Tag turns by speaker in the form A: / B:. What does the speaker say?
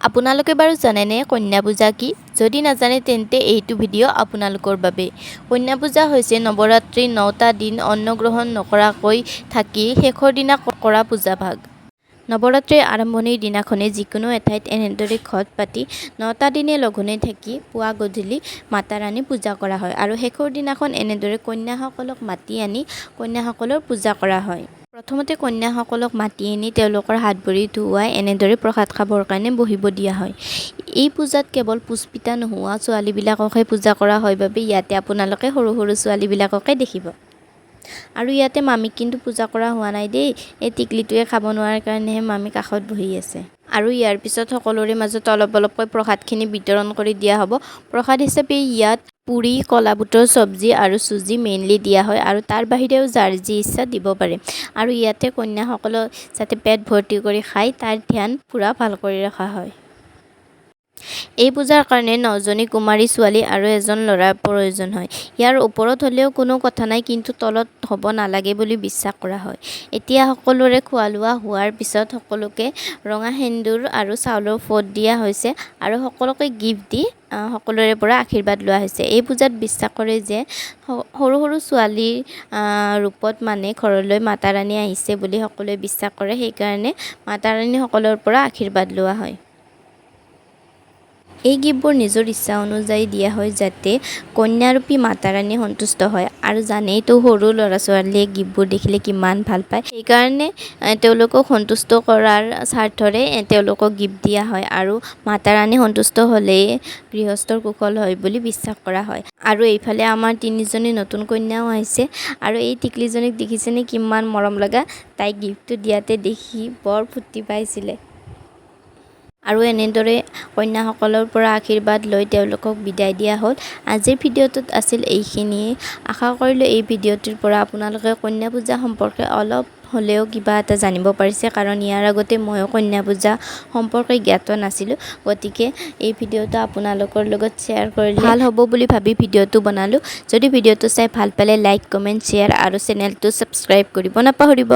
A: আপোনালোকে বাৰু জানেনে কন্যা পূজা কি? যদি নাজানে তেন্তে এইটো ভিডিঅ' আপোনালোকৰ বাবে। কন্যা পূজা হৈছে নৱৰাত্ৰিৰ 9টা দিন অন্নগ্ৰহণ নকৰাকৈ থাকি শেষৰ দিনা কৰা পূজাভাগ। নৱৰাত্ৰিৰ আৰম্ভণিৰ দিনাখনে যিকোনো এঠাইত এনেদৰে ঘট পাতি 9টা দিনে লঘোণে থাকি পুৱা গধূলি মাতা ৰাণী পূজা কৰা হয় আৰু শেষৰ দিনাখন এনেদৰে কন্যাসকলক মাতি আনি কন্যাসকলৰ পূজা কৰা হয়। প্ৰথমতে কন্যাসকলক মাতি আনি তেওঁলোকৰ হাত ভৰি ধুৱাই এনেদৰে প্ৰসাদ খাবৰ কাৰণে বহিব দিয়া হয়। এই পূজাত কেৱল পুষ্পিতা নোহোৱা ছোৱালীবিলাককহে পূজা কৰা হয় বাবে ইয়াতে আপোনালোকে সৰু সৰু ছোৱালীবিলাককে দেখিব। আৰু ইয়াতে মামীক কিন্তু পূজা কৰা হোৱা নাই দেই, এই টিকলিটোৱে খাব নোৱাৰাৰ কাৰণেহে মামী কাষত বহি আছে। আৰু ইয়াৰ পিছত সকলোৰে মাজত অলপ অলপকৈ প্ৰসাদখিনি বিতৰণ কৰি দিয়া হ'ব। প্ৰসাদ হিচাপে ইয়াত পুৰি, কলা বুটৰ চব্জি আৰু চুজি মেইনলি দিয়া হয় আৰু তাৰ বাহিৰেও যাৰ যি ইচ্ছা দিব পাৰে। আৰু ইয়াতে কন্যাসকলক যাতে পেট ভৰ্তি কৰি খায় তাৰ ধ্যান পূৰা ভাল কৰি ৰখা হয়। এই পূজাৰ কাৰণে 9জনী কুমাৰী ছোৱালী আৰু এজন ল'ৰাৰ প্ৰয়োজন হয়। ইয়াৰ ওপৰত হ'লেও কোনো কথা নাই, কিন্তু তলত হ'ব নালাগে বুলি বিশ্বাস কৰা হয়। এতিয়া সকলোৰে খোৱা লোৱা হোৱাৰ পিছত সকলোকে ৰঙা সেন্দুৰ আৰু চাউলৰ ফোট দিয়া হৈছে আৰু সকলোকে গিফ্ট দি সকলোৰে পৰা আশীৰ্বাদ লোৱা হৈছে। এই পূজাত বিশ্বাস কৰে যে সৰু সৰু ছোৱালীৰ ৰূপত মানে ঘৰলৈ মাতা ৰাণী আহিছে বুলি সকলোৱে বিশ্বাস কৰে, সেইকাৰণে মাতা ৰাণী সকলৰ পৰা আশীৰ্বাদ লোৱা হয়। এই গিফ্টবোৰ নিজৰ ইচ্ছা অনুযায়ী দিয়া হয় যাতে কন্যাৰূপী মাতা ৰাণী সন্তুষ্ট হয়। আৰু জানেইতো সৰু ল'ৰা ছোৱালীয়ে গিফ্টবোৰ দেখিলে কিমান ভাল পায়, সেইকাৰণে তেওঁলোকক সন্তুষ্ট কৰাৰ স্বাৰ্থৰে তেওঁলোকক গিফ্ট দিয়া হয় আৰু মাতা ৰাণী সন্তুষ্ট হ'লেই গৃহস্থৰ কুশল হয় বুলি বিশ্বাস কৰা হয়। আৰু এইফালে আমাৰ 3জনী নতুন কন্যাও আহিছে আৰু এই টিকলিজনীক দেখিছেনে কিমান মৰম লগা, তাই গিফ্টটো দিয়াতে দেখি বৰ ফূৰ্তি পাইছিলে। আৰু এনেদৰে কন্যাসকলৰ পৰা আশীৰ্বাদ লৈ তেওঁলোকক বিদায় দিয়া হ'ল। আজিৰ ভিডিঅ'টোত আছিল এইখিনিয়ে। আশা কৰিলোঁ এই ভিডিঅ'টোৰ পৰা আপোনালোকে কন্যা পূজা সম্পৰ্কে অলপ হ'লেও কিবা এটা জানিব পাৰিছে, কাৰণ ইয়াৰ আগতে ময়ো কন্যা পূজা সম্পৰ্কে জ্ঞাত নাছিলোঁ। গতিকে এই ভিডিঅ'টো আপোনালোকৰ লগত শ্বেয়াৰ কৰিলে ভাল হ'ব বুলি ভাবি ভিডিঅ'টো বনালোঁ। যদি ভিডিঅ'টো চাই ভাল পালে লাইক, কমেণ্ট, শ্বেয়াৰ আৰু চেনেলটো ছাবস্ক্ৰাইব কৰিব নাপাহৰিব।